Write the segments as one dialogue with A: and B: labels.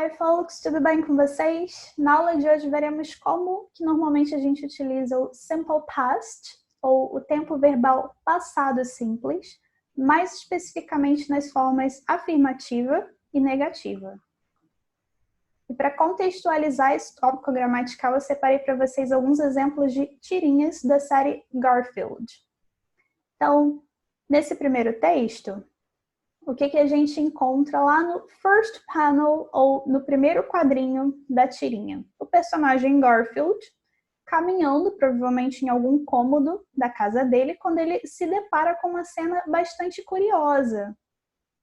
A: Hi folks, tudo bem com vocês? Na aula de hoje veremos como que normalmente a gente utiliza o simple past, ou o tempo verbal passado simples, mais especificamente nas formas afirmativa e negativa. E para contextualizar esse tópico gramatical, eu separei para vocês alguns exemplos de tirinhas da série Garfield. Então, nesse primeiro texto, o que a gente encontra lá no first panel, ou no primeiro quadrinho da tirinha? O personagem Garfield caminhando, provavelmente em algum cômodo da casa dele, quando ele se depara com uma cena bastante curiosa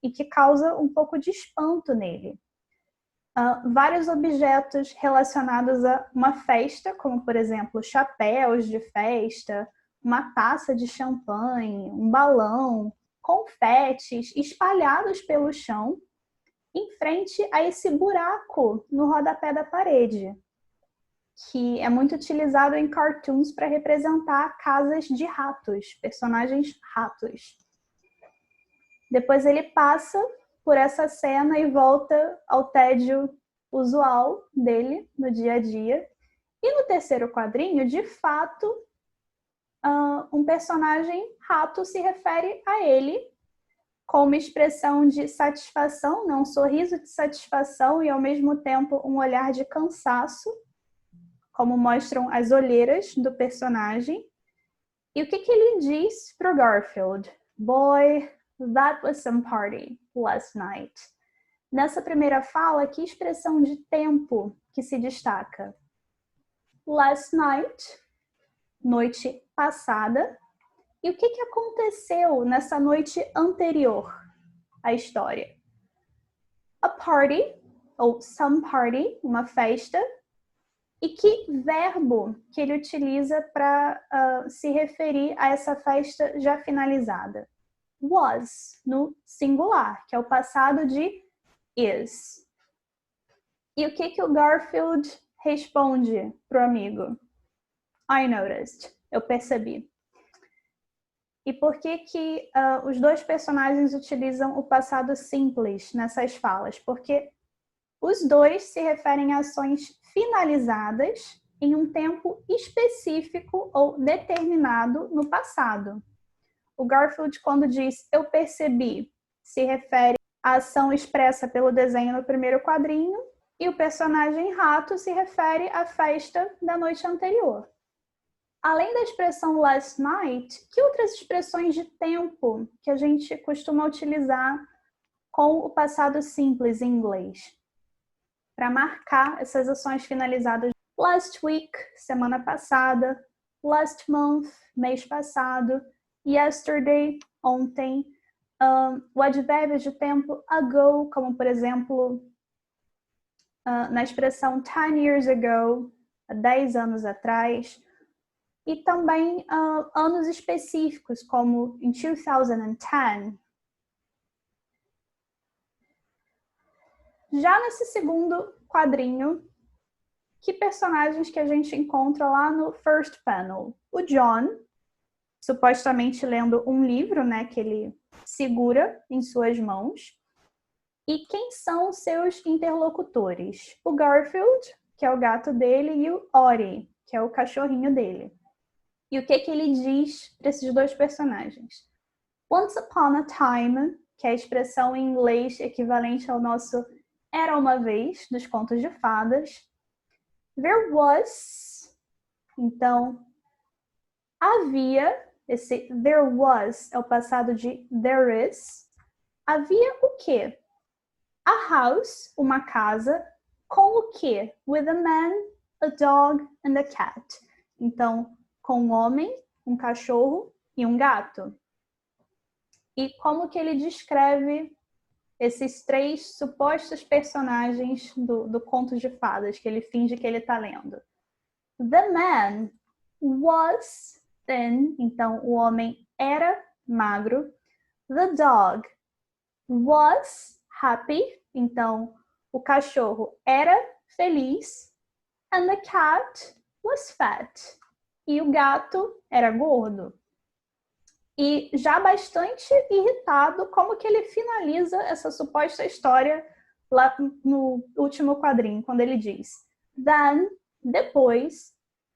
A: e que causa um pouco de espanto nele. Vários objetos relacionados a uma festa, como, por exemplo, chapéus de festa, uma taça de champanhe, um balão, confetes espalhados pelo chão, em frente a esse buraco no rodapé da parede, que é muito utilizado em cartoons para representar casas de ratos, personagens ratos. Depois ele passa por essa cena e volta ao tédio usual dele no dia a dia. E no terceiro quadrinho, de fato, um personagem rato se refere a ele com uma expressão de satisfação, um sorriso de satisfação e ao mesmo tempo um olhar de cansaço, como mostram as olheiras do personagem. E o que ele diz para o Garfield? Boy, that was some party last night. Nessa primeira fala, que expressão de tempo que se destaca? Last night, noite passada. E o que aconteceu nessa noite anterior à história? A party, ou some party, uma festa. E que verbo que ele utiliza para se referir a essa festa já finalizada? Was, no singular, que é o passado de is. E o que o Garfield responde pro amigo? I noticed, eu percebi. E por que os dois personagens utilizam o passado simples nessas falas? Porque os dois se referem a ações finalizadas em um tempo específico ou determinado no passado. O Garfield, quando diz eu percebi, se refere à ação expressa pelo desenho no primeiro quadrinho, e o personagem rato se refere à festa da noite anterior. Além da expressão last night, que outras expressões de tempo que a gente costuma utilizar com o passado simples em inglês para marcar essas ações finalizadas? Last week, semana passada. Last month, mês passado. Yesterday, ontem. O advérbio de tempo ago, como por exemplo, na expressão 10 years ago, 10 anos atrás. E também anos específicos, como em 2010. Já nesse segundo quadrinho, que personagens que a gente encontra lá no first panel? O John, supostamente lendo um livro, né, que ele segura em suas mãos. E quem são seus interlocutores? O Garfield, que é o gato dele, e o Ori, que é o cachorrinho dele. E o que ele diz para esses dois personagens? Once upon a time, que é a expressão em inglês equivalente ao nosso era uma vez, dos contos de fadas. There was, então, havia, esse there was é o passado de there is. Havia o quê? A house, uma casa, com o quê? With a man, a dog and a cat. Então, com um homem, um cachorro e um gato. E como que ele descreve esses três supostos personagens do conto de fadas que ele finge que ele está lendo? The man was thin, então o homem era magro. The dog was happy, então o cachorro era feliz. And the cat was fat, e o gato era gordo. E já bastante irritado, como que ele finaliza essa suposta história lá no último quadrinho, quando ele diz: Then, depois,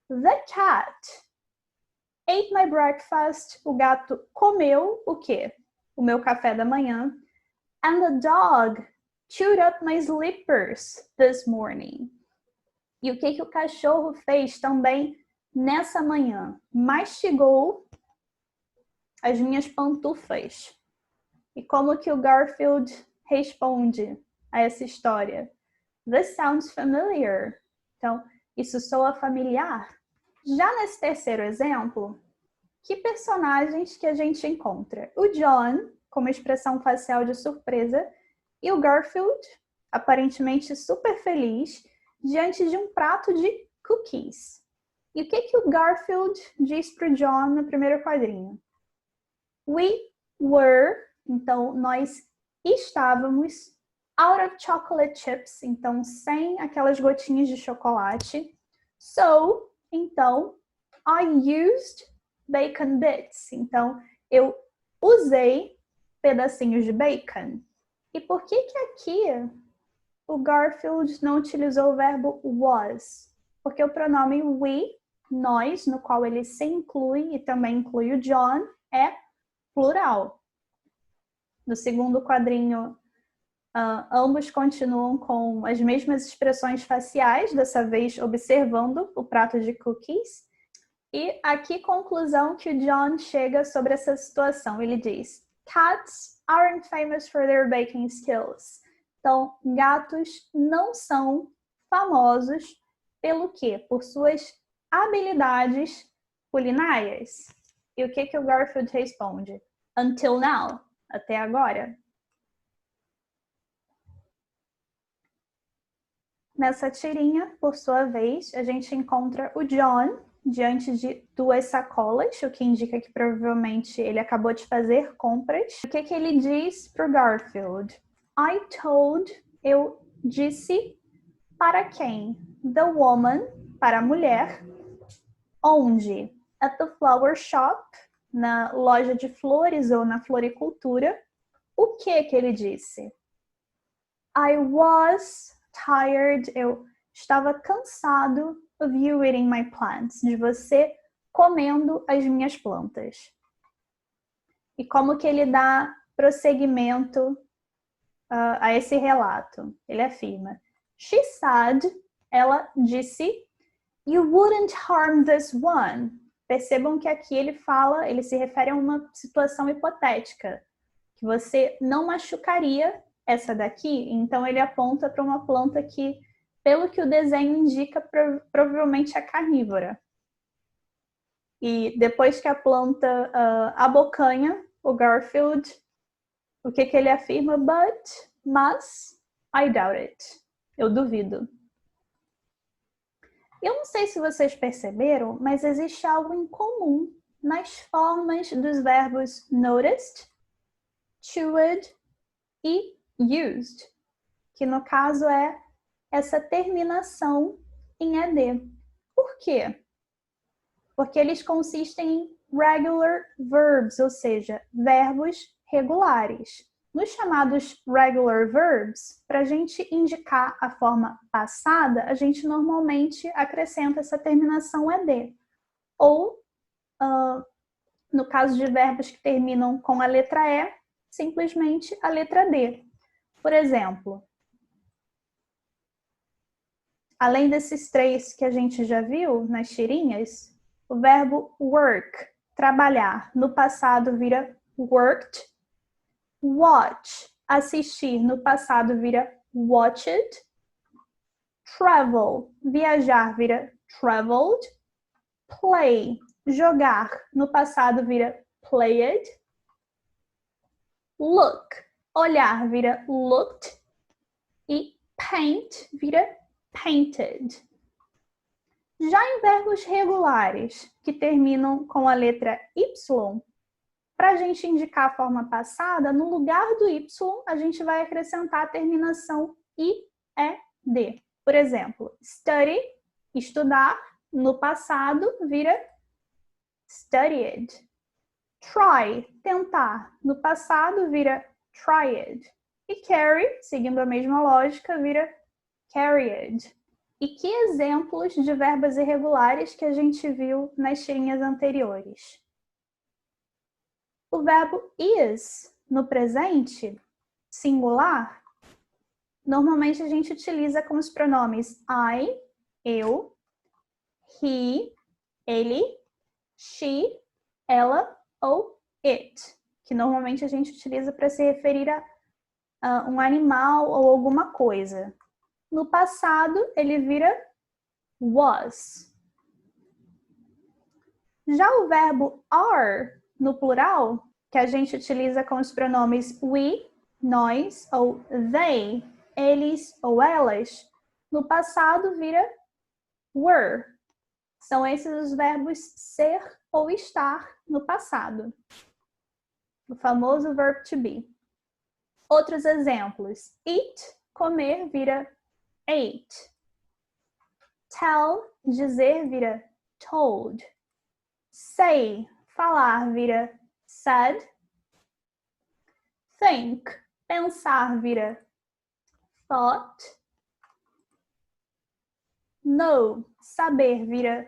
A: the cat ate my breakfast. O gato comeu o quê? O meu café da manhã. And the dog chewed up my slippers this morning. E o que o cachorro fez também nessa manhã? Mastigou as minhas pantufas. E como que o Garfield responde a essa história? This sounds familiar. Então, isso soa familiar. Já nesse terceiro exemplo, que personagens que a gente encontra? O John, com uma expressão facial de surpresa, e o Garfield, aparentemente super feliz, diante de um prato de cookies. E o que o Garfield diz para o John no primeiro quadrinho? We were, então nós estávamos, out of chocolate chips, então sem aquelas gotinhas de chocolate. So, então, I used bacon bits. Então, eu usei pedacinhos de bacon. E por que aqui o Garfield não utilizou o verbo was? Porque o pronome we, nós, no qual ele se inclui e também inclui o John, é plural. No segundo quadrinho, ambos continuam com as mesmas expressões faciais, dessa vez observando o prato de cookies. E aqui, conclusão que o John chega sobre essa situação. Ele diz: Cats aren't famous for their baking skills. Então, gatos não são famosos pelo quê? Por suas habilidades culinárias. E o que o Garfield responde? Until now. Até agora. Nessa tirinha, por sua vez, a gente encontra o John diante de duas sacolas, o que indica que provavelmente ele acabou de fazer compras. O que ele diz para o Garfield? I told, eu disse para quem? The woman, para a mulher. Onde? At the flower shop, na loja de flores ou na floricultura. O que ele disse? I was tired, eu estava cansado of you eating my plants, de você comendo as minhas plantas. E como que ele dá prosseguimento a esse relato? Ele afirma: She said, ela disse, you wouldn't harm this one. Percebam que aqui ele se refere a uma situação hipotética, que você não machucaria essa daqui. Então ele aponta para uma planta que, pelo que o desenho indica, provavelmente é carnívora. E depois que a planta abocanha o Garfield, o que ele afirma? Mas, I doubt it. Eu duvido. Eu não sei se vocês perceberam, mas existe algo em comum nas formas dos verbos noticed, chewed e used, que no caso é essa terminação em ed. Por quê? Porque eles consistem em regular verbs, ou seja, verbos regulares. Nos chamados regular verbs, para a gente indicar a forma passada, a gente normalmente acrescenta essa terminação ed. Ou, no caso de verbos que terminam com a letra E, simplesmente a letra D. Por exemplo, além desses três que a gente já viu nas tirinhas, o verbo work, trabalhar, no passado vira worked. Watch, assistir, no passado vira watched. Travel, viajar, vira traveled. Play, jogar, no passado vira played. Look, olhar, vira looked. E paint, vira painted. Já em verbos regulares, que terminam com a letra Y, para a gente indicar a forma passada, no lugar do Y, a gente vai acrescentar a terminação IED. Por exemplo, study, estudar, no passado vira studied. Try, tentar, no passado vira tried. E carry, seguindo a mesma lógica, vira carried. E que exemplos de verbos irregulares que a gente viu nas tirinhas anteriores? O verbo is, no presente, singular, normalmente a gente utiliza com os pronomes I, eu, he, ele, she, ela ou it, que normalmente a gente utiliza para se referir a um animal ou alguma coisa. No passado, ele vira was. Já o verbo are, no plural, que a gente utiliza com os pronomes we, nós ou they, eles ou elas, no passado vira were. São esses os verbos ser ou estar no passado. O famoso verb to be. Outros exemplos. Eat, comer, vira ate. Tell, dizer, vira told. Say, falar, vira said. Think, pensar, vira thought. Know, saber, vira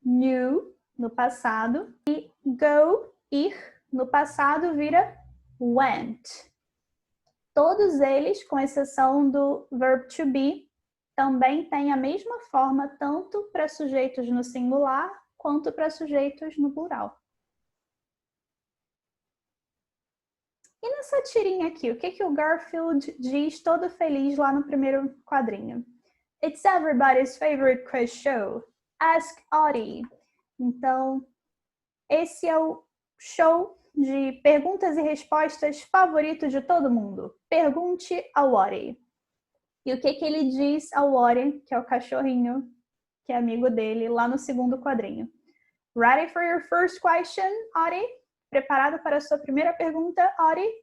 A: knew, no passado. E go, ir, no passado, vira went. Todos eles, com exceção do verb to be, também têm a mesma forma tanto para sujeitos no singular quanto para sujeitos no plural. E nessa tirinha aqui, o que o Garfield diz todo feliz lá no primeiro quadrinho? It's everybody's favorite quiz show. Ask Audie. Então, esse é o show de perguntas e respostas favorito de todo mundo. Pergunte ao Audie. E o que ele diz ao Audie, que é o cachorrinho, que é amigo dele, lá no segundo quadrinho. Ready for your first question, Audie? Preparado para a sua primeira pergunta, Audie?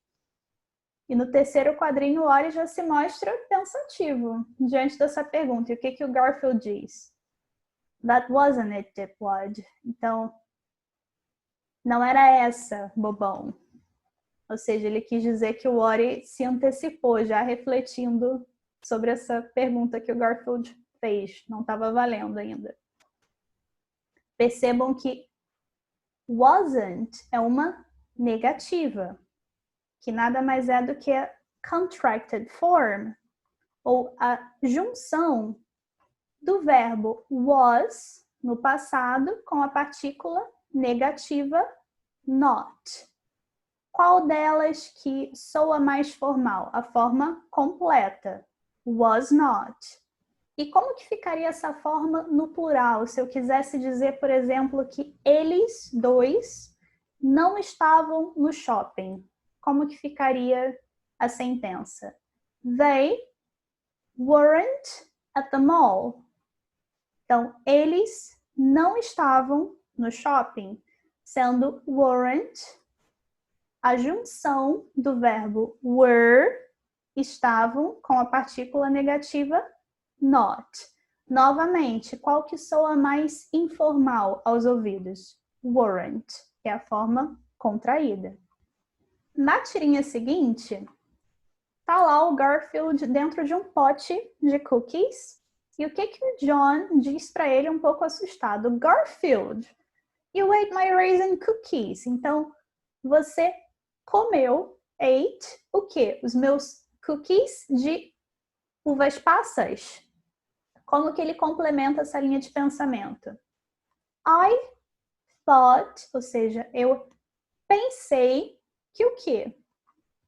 A: E no terceiro quadrinho, o Audie já se mostra pensativo diante dessa pergunta. E o que o Garfield diz? That wasn't it, Dipwad. Então, não era essa, bobão. Ou seja, ele quis dizer que o Audie se antecipou, já refletindo sobre essa pergunta que o Garfield fez. Não estava valendo ainda. Percebam que wasn't é uma negativa, que nada mais é do que a contracted form, ou a junção do verbo was, no passado, com a partícula negativa not. Qual delas que soa mais formal? A forma completa, was not. E como que ficaria essa forma no plural? Se eu quisesse dizer, por exemplo, que eles dois não estavam no shopping. Como que ficaria a sentença? They weren't at the mall. Então, eles não estavam no shopping, sendo weren't a junção do verbo were, estavam, com a partícula negativa not. Novamente, qual que soa mais informal aos ouvidos? Weren't, que é a forma contraída. Na tirinha seguinte, tá lá o Garfield dentro de um pote de cookies. E o que o John diz para ele um pouco assustado? Garfield, you ate my raisin cookies. Então, você comeu, ate, o quê? Os meus cookies de uvas passas. Como que ele complementa essa linha de pensamento? I thought, ou seja, eu pensei que o quê?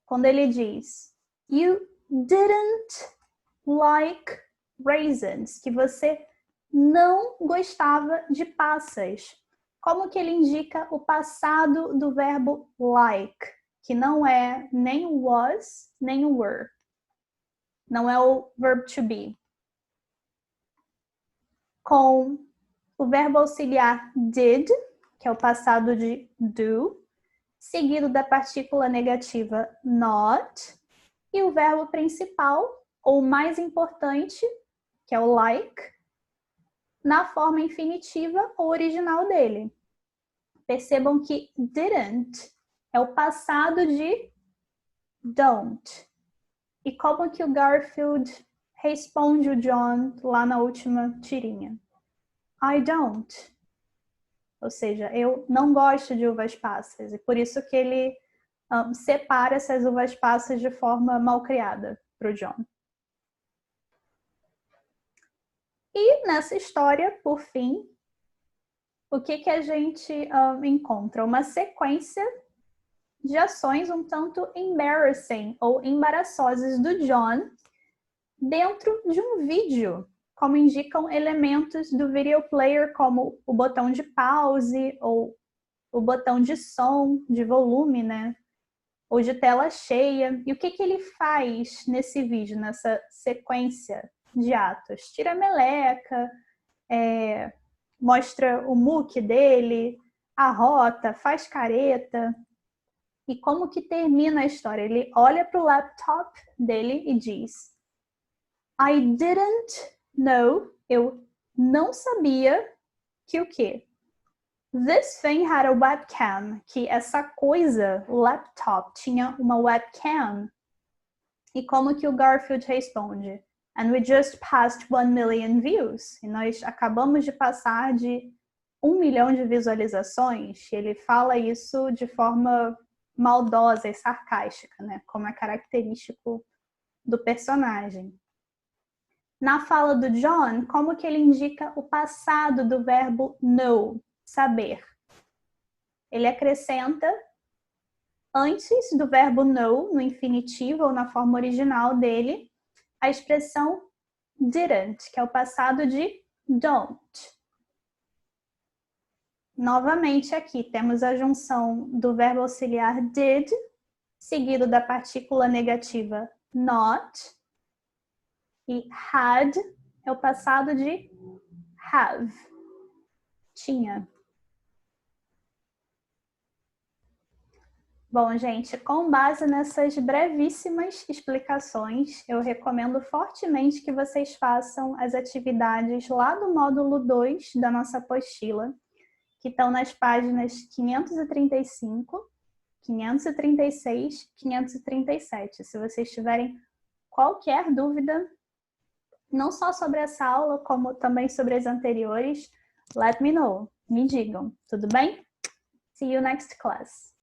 A: Quando ele diz you didn't like raisins, que você não gostava de passas. Como que ele indica o passado do verbo like, que não é nem o was, nem o were. Não é o verb to be. Com o verbo auxiliar did, que é o passado de do, seguido da partícula negativa not, e o verbo principal, ou mais importante, que é o like, na forma infinitiva ou original dele. Percebam que didn't é o passado de don't. E como que o Garfield responde o John lá na última tirinha? I don't. Ou seja, eu não gosto de uvas passas. E por isso que ele separa essas uvas passas de forma malcriada para o John. E nessa história, por fim, o que a gente encontra? Uma sequência de ações um tanto embarrassing ou embaraçosas do John dentro de um vídeo, como indicam elementos do video player, como o botão de pause ou o botão de som, de volume, né? Ou de tela cheia. E o que ele faz nesse vídeo, nessa sequência de atos? Tira a meleca, mostra o muque dele, arrota, faz careta. E como que termina a história? Ele olha para o laptop dele e diz: I didn't know, eu não sabia que o quê? This thing had a webcam, que essa coisa, o laptop, tinha uma webcam. E como que o Garfield responde? And we just passed 1 million views. E nós acabamos de passar de 1 milhão de visualizações. E ele fala isso de forma maldosa e sarcástica, né? Como é característico do personagem. Na fala do John, como que ele indica o passado do verbo know, saber? Ele acrescenta, antes do verbo know, no infinitivo ou na forma original dele, a expressão didn't, que é o passado de don't. Novamente aqui temos a junção do verbo auxiliar did, seguido da partícula negativa not, e had é o passado de have, tinha. Bom, gente, com base nessas brevíssimas explicações, eu recomendo fortemente que vocês façam as atividades lá do módulo 2 da nossa apostila, que estão nas páginas 535, 536, 537. Se vocês tiverem qualquer dúvida, não só sobre essa aula, como também sobre as anteriores, let me know, me digam, tudo bem? See you next class.